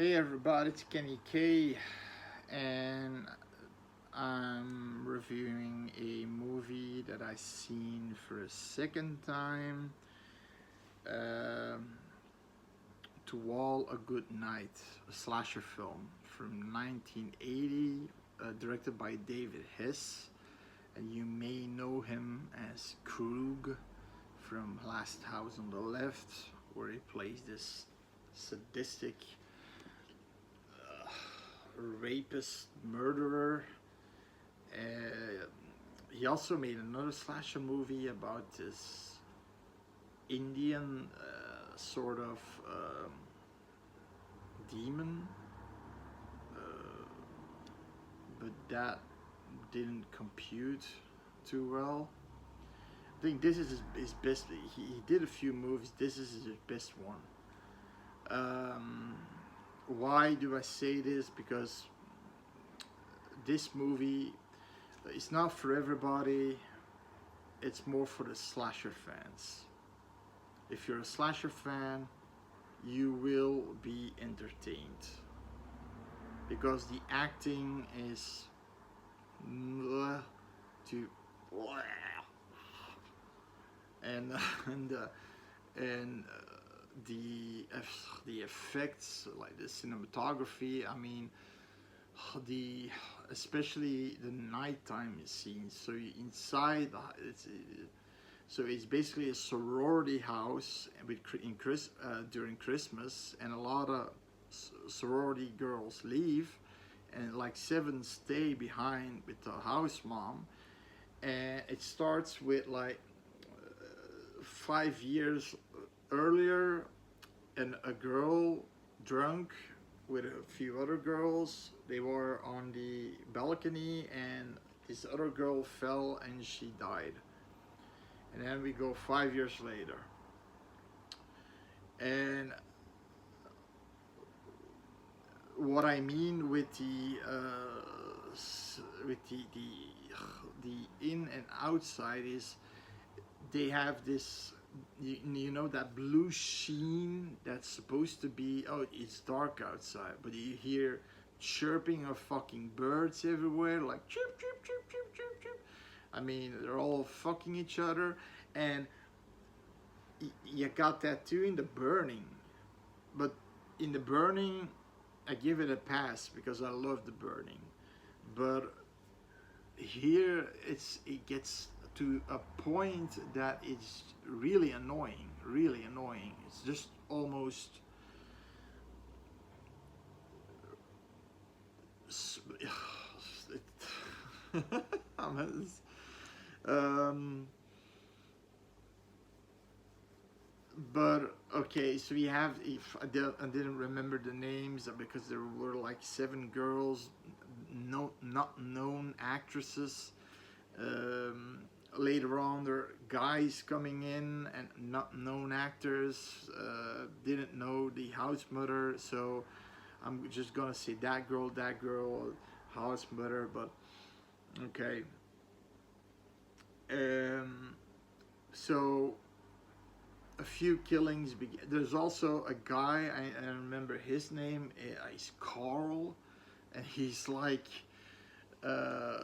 Hey everybody, it's Kenny K, and I'm reviewing a movie that I seen for a second time. Um, to All a Good Night, a slasher film from 1980, directed by David Hess, and you may know him as Krug from Last House on the Left, where he plays this sadistic rapist murderer. Uh, he also made another slasher movie about this Indian sort of demon, uh, but that didn't compute too well. I think this is his best. He did a few movies. This is his best one. Um, why do I say this? Because this movie is not for everybody. It's more for the slasher fans. If you're a slasher fan, you will be entertained because the acting is to and and and the effects, like the cinematography. I mean, the especially the nighttime scenes. So inside, it's basically a sorority house with during Christmas, and a lot of sorority girls leave, and like seven stay behind with the house mom. And it starts with like 5 years earlier, and a girl drunk with a few other girls. They were on the balcony, and this other girl fell and she died. And then we go 5 years later, and what I mean with the in and outside is they have this, you know, that blue sheen that's supposed to be, oh, it's dark outside, but you hear chirping of fucking birds everywhere, like chirp chirp chirp chirp chirp chirp. I mean, they're all fucking each other, and you got that too in The Burning. But in The Burning, I give it a pass because I love The Burning. But here it gets to a point that it's really annoying, really annoying. It's just almost um, but okay, so we have, if I didn't remember the names because there were like seven girls, no, not known actresses. Um, Later on, there are guys coming in and not known actors. Didn't know the house mother, so I'm just gonna say that girl, house mother. But okay. Um, so a few killings. There's also a guy, I remember his name. Is Carl, and he's like uh,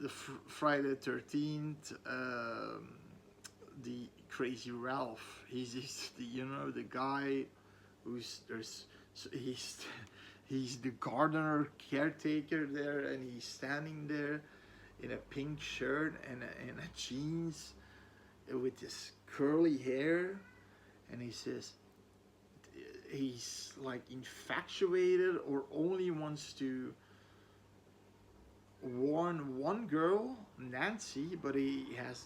the Friday the 13th, the Crazy Ralph. He's the, you know, the guy who's there's he's he's the gardener caretaker there, and he's standing there in a pink shirt and a jeans with this curly hair, and he says he's like infatuated or only wants to warn one girl, Nancy, but he has,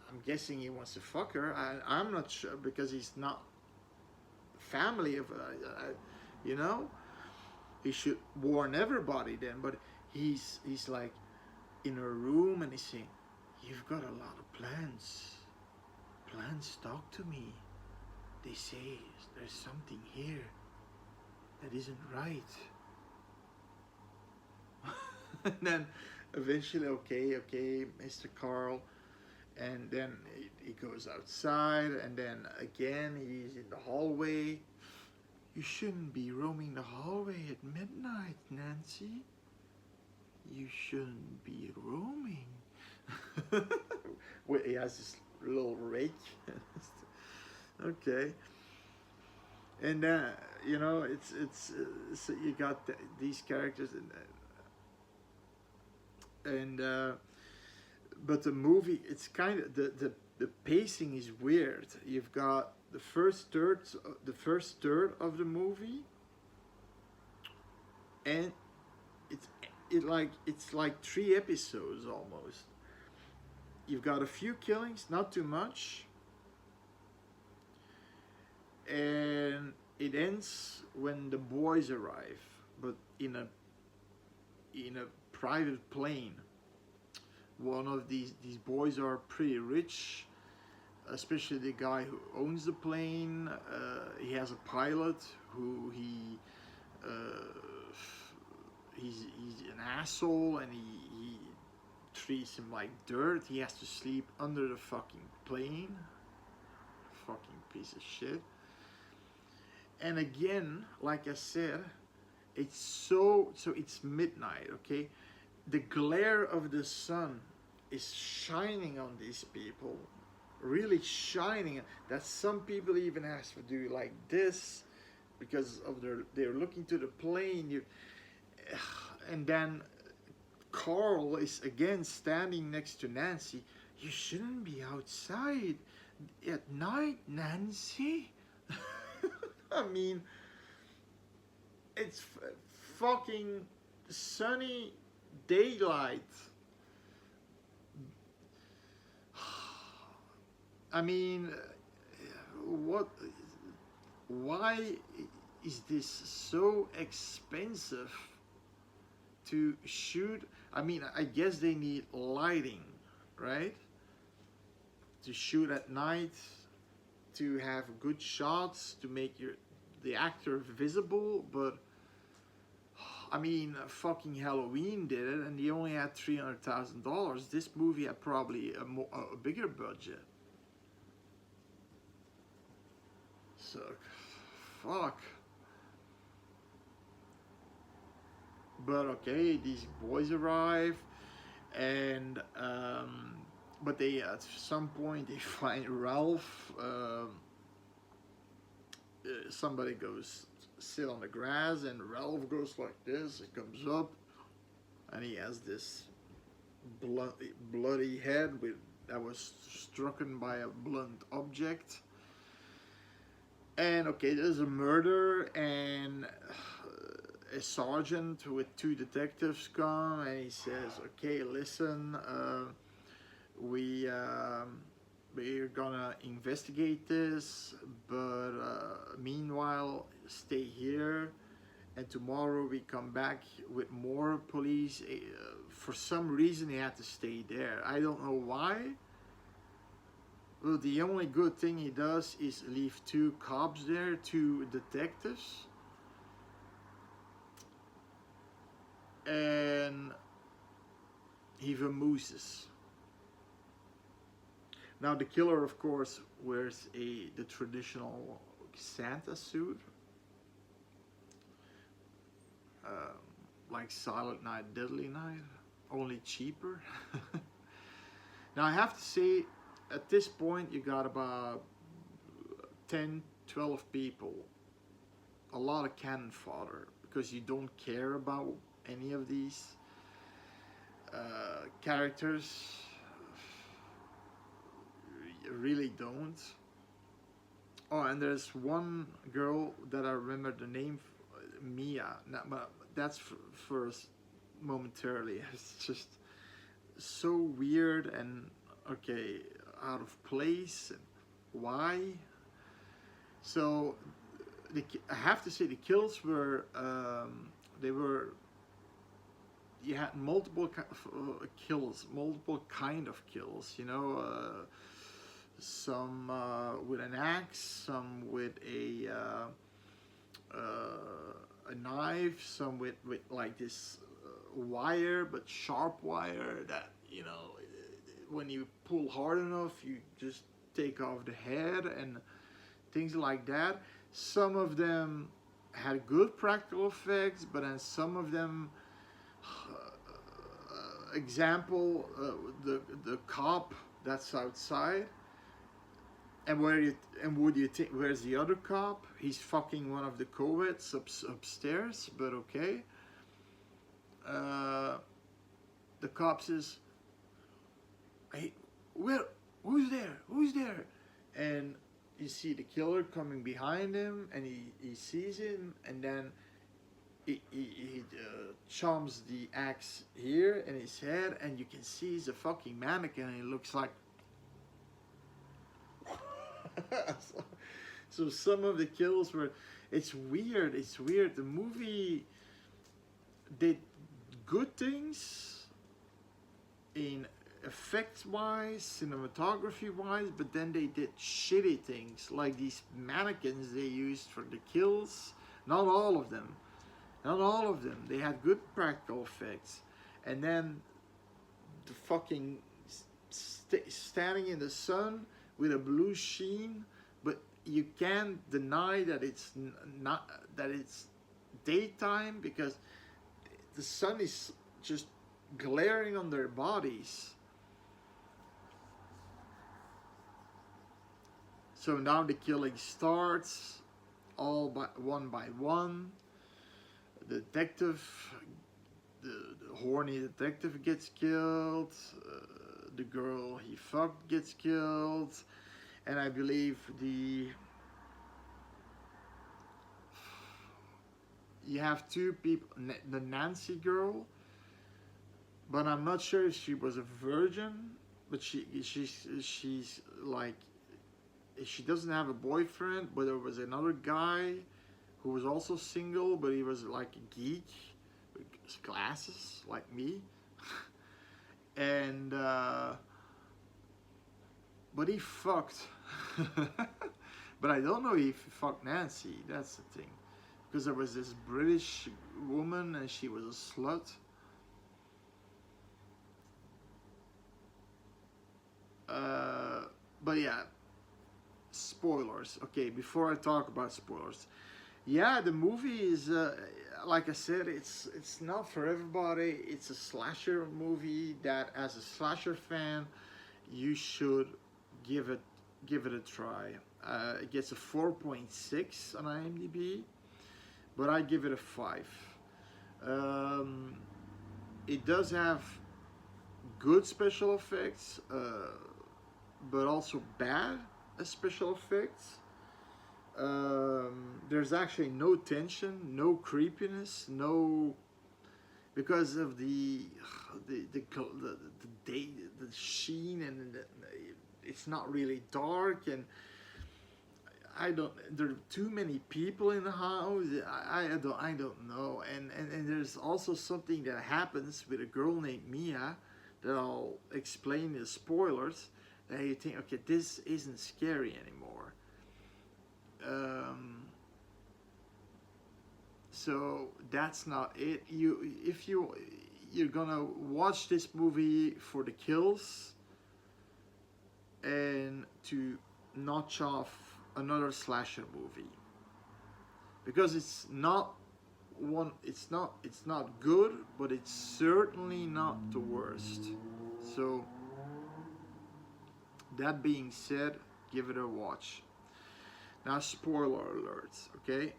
I'm guessing he wants to fuck her. I'm not sure because he's not family of, you know, he should warn everybody then. But he's like in a room and he's saying, "You've got a lot of plants. Plants talk to me. They say there's something here that isn't right." And then eventually, okay, Mr. Carl, and then he goes outside, and then again he's in the hallway, You shouldn't be roaming the hallway at midnight, Nancy. You shouldn't be roaming. Wait, he has this little rake. Okay. And you know, it's so you got these characters, and but the movie, it's kind of the pacing is weird. You've got the first third of the movie, and it's like 3 episodes almost. You've got a few killings, not too much, and it ends when the boys arrive, but in a private plane. One of these boys are pretty rich, especially the guy who owns the plane. He has a pilot who he's an asshole, and he treats him like dirt. He has to sleep under the fucking plane. Fucking piece of shit. And again, like I said, it's it's midnight, okay? The glare of the sun is shining on these people, really shining, that some people even have to do like this because of they're looking to the plane. And then Carl is again standing next to Nancy. You shouldn't be outside at night, Nancy. I mean, it's fucking sunny daylight. I mean, what? Why is this so expensive to shoot? I mean, I guess they need lighting, right? To shoot at night, to have good shots, to make the actor visible. But I mean, fucking Halloween did it, and they only had $300,000. This movie had probably a bigger budget. So, fuck. But okay, these boys arrive, and but they at some point they find Ralph. Somebody goes sit on the grass, and Ralph goes like this. He comes up, and he has this bloody head that was struck by a blunt object. And okay, there's a murder, and a sergeant with 2 detectives come, and he says, okay, listen, we're gonna investigate this, but meanwhile stay here, and tomorrow we come back with more police. For some reason he had to stay there. I don't know why. Well, the only good thing he does is leave 2 cops there, 2 detectives, and he vamooses. Now the killer, of course, wears the traditional Santa suit, like Silent Night, Deadly Night, only cheaper. Now I have to say, at this point you got about 10, 12 people, a lot of cannon fodder, because you don't care about any of these characters. You really don't. Oh, and there's one girl that I remember the name, Mia. But that's for momentarily. It's just so weird and okay, out of place. Why? So I have to say the kills were you had multiple kills, multiple kind of kills. You know, some with an axe, some with a knife, some with like this wire, but sharp wire that, you know, when you pull hard enough you just take off the head, and things like that. Some of them had good practical effects, but then some of them, example, the cop that's outside, and would you think where's the other cop? He's fucking one of the co-eds upstairs, but okay. Uh, the cop says, "Hey, where? Who's there? Who's there?" And you see the killer coming behind him, and he sees him, and then he chomps the axe here in his head, and you can see he's a fucking mannequin, and he looks like. So some of the kills were, it's weird. It's weird. The movie did good things in effects wise, cinematography wise, but then they did shitty things like these mannequins they used for the kills. Not all of them. Not all of them. They had good practical effects. And then the fucking standing in the sun with a blue sheen, but you can't deny that it's not, that it's daytime, because the sun is just glaring on their bodies. So now the killing starts, all by one. The detective, the horny detective gets killed. The girl he fucked gets killed, and I believe you have two people, the Nancy girl, but I'm not sure if she was a virgin, but she's like, she doesn't have a boyfriend, but there was another guy who was also single, but he was like a geek with glasses like me. And but he fucked. But I don't know if he fucked Nancy. That's the thing, because there was this British woman and she was a slut. But yeah, spoilers. Okay, before I talk about spoilers, yeah, the movie is like I said, it's not for everybody. It's a slasher movie that, as a slasher fan, you should give it a try. It gets a 4.6 on IMDb, but I give it a 5. It does have good special effects, but also bad special effects. There's actually no tension, no creepiness, no, because of the day, the sheen, and it's not really dark, and there are too many people in the house. I don't know, and there's also something that happens with a girl named Mia that I'll explain in spoilers, that you think, okay, this isn't scary anymore. So that's not it. If you're gonna watch this movie for the kills and to notch off another slasher movie, because it's not good, but it's certainly not the worst. So that being said, give it a watch. Now, spoiler alerts, okay?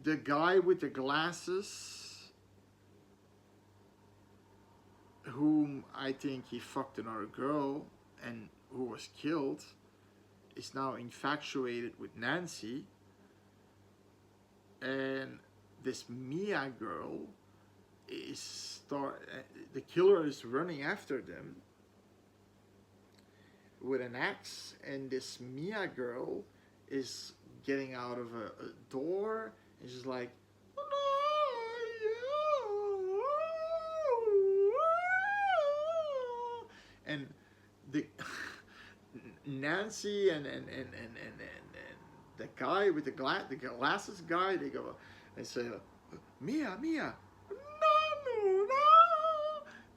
The guy with the glasses, whom I think he fucked another girl and who was killed, is now infatuated with Nancy. And this Mia girl the killer is running after them with an axe, and this Mia girl is getting out of a door, and she's like, and the Nancy and the guy with the glasses guy, they go and say, Mia, no,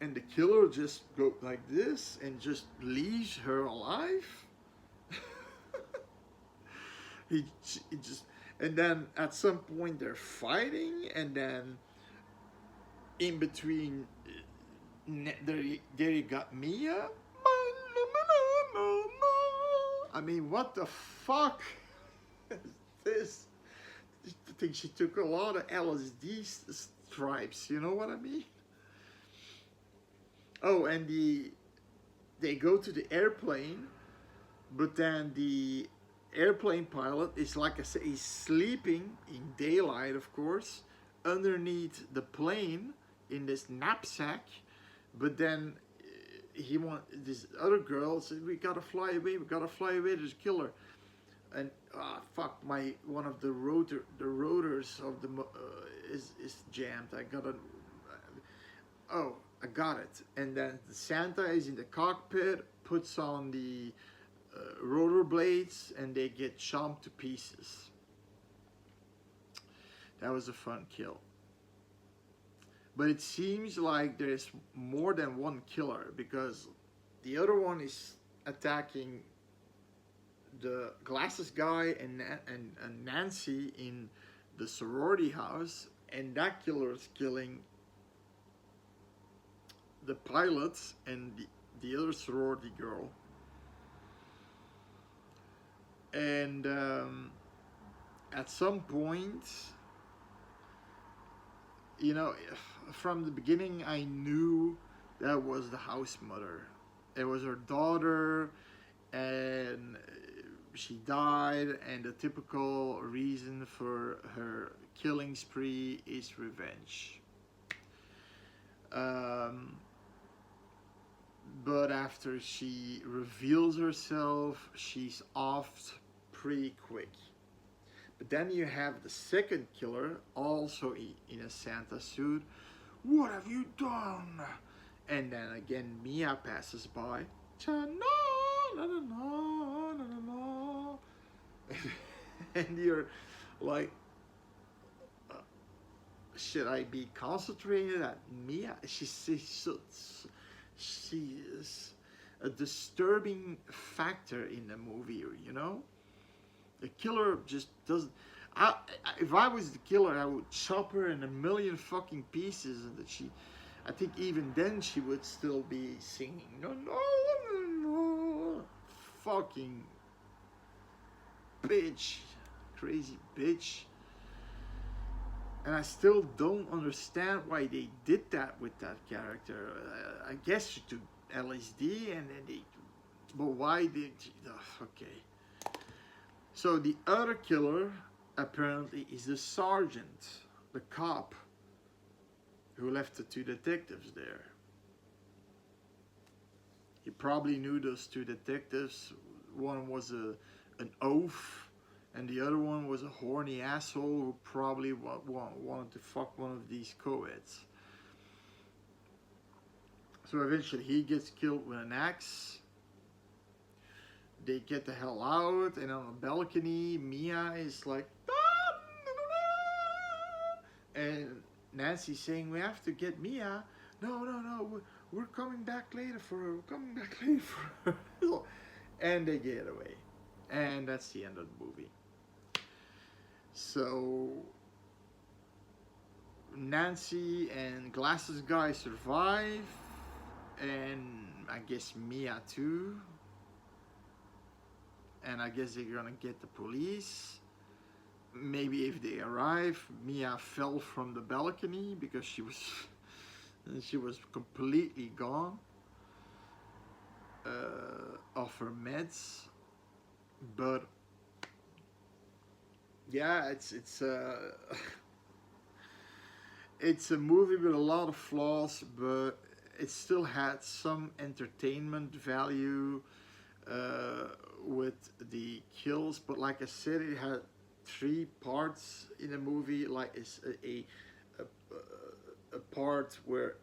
and the killer just go like this and just leaves her alive. he just, and then at some point they're fighting, and then in between, there you got Mia. I mean, what the fuck is this? I think she took a lot of LSD stripes. You know what I mean? Oh, and they go to the airplane, but then the airplane pilot is, like I say, he's sleeping in daylight, of course, underneath the plane in this knapsack. But then this other girl said, "We gotta fly away. We gotta fly away. There's a killer." And fuck, one of the rotors of the is jammed. I got it. And then Santa is in the cockpit, puts on the rotor blades, and they get chomped to pieces. That was a fun kill. But it seems like there's more than one killer, because the other one is attacking the glasses guy and Nancy in the sorority house, and that killer is killing the pilots and the other sorority girl. And at some point, you know, from the beginning, I knew that was the house mother. It was her daughter, and she died, and the typical reason for her killing spree is revenge. But after she reveals herself, she's off pretty quick. But then you have the second killer, also in a Santa suit. "What have you done?" And then again, Mia passes by. And you're like, should I be concentrated at Mia? She is a disturbing factor in the movie, you know? The killer just doesn't. If I was the killer, I would chop her in a million fucking pieces, and I think even then she would still be singing. No, no, no, no. Fucking bitch. Crazy bitch. And I still don't understand why they did that with that character. I guess she took LSD and then they. But why did. Okay. So the other killer apparently is the sergeant, the cop, who left the two detectives there. He probably knew those two detectives. One was an oaf, and the other one was a horny asshole who probably wanted to fuck one of these co-eds. So eventually he gets killed with an axe. They get the hell out, and on the balcony, Mia is like, and Nancy's saying, "We have to get Mia." No, we're coming back later for her. We're coming back later for her. And they get away. And that's the end of the movie. So Nancy and Glasses Guy survive, and I guess Mia too. And I guess they're gonna get the police. Maybe if they arrive, Mia fell from the balcony because she was completely gone off her meds. But yeah, it's it's a movie with a lot of flaws, but it still had some entertainment value with the kills. But like I said, it had 3 parts in the movie. Like it's a part where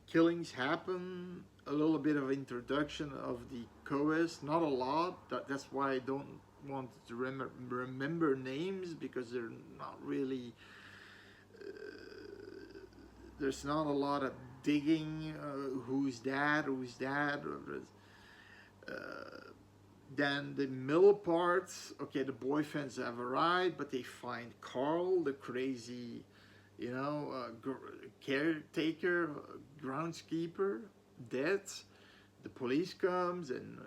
killings happen, a little bit of introduction of the co-eds, not a lot. That's why I don't want to remember names, because they're not really. There's not a lot of digging. Who's that? Then the middle parts, okay, the boyfriends have arrived, but they find Carl, the crazy, caretaker, groundskeeper, dead. The police comes and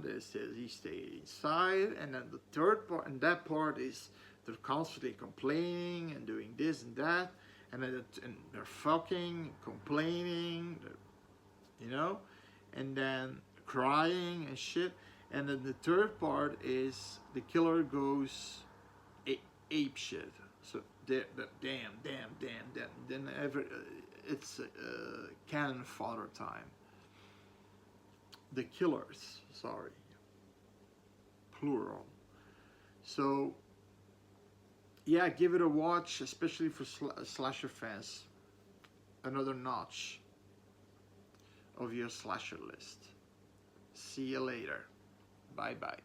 they says he stayed inside. And then the third part, and that part is they're constantly complaining and doing this and that, and then they're fucking, complaining, and then crying and shit. And then the third part is the killer goes ape shit. So damn. Then it's cannon fodder time. The killers, sorry, plural. So yeah, give it a watch, especially for slasher fans. Another notch of your slasher list. See you later. Bye bye.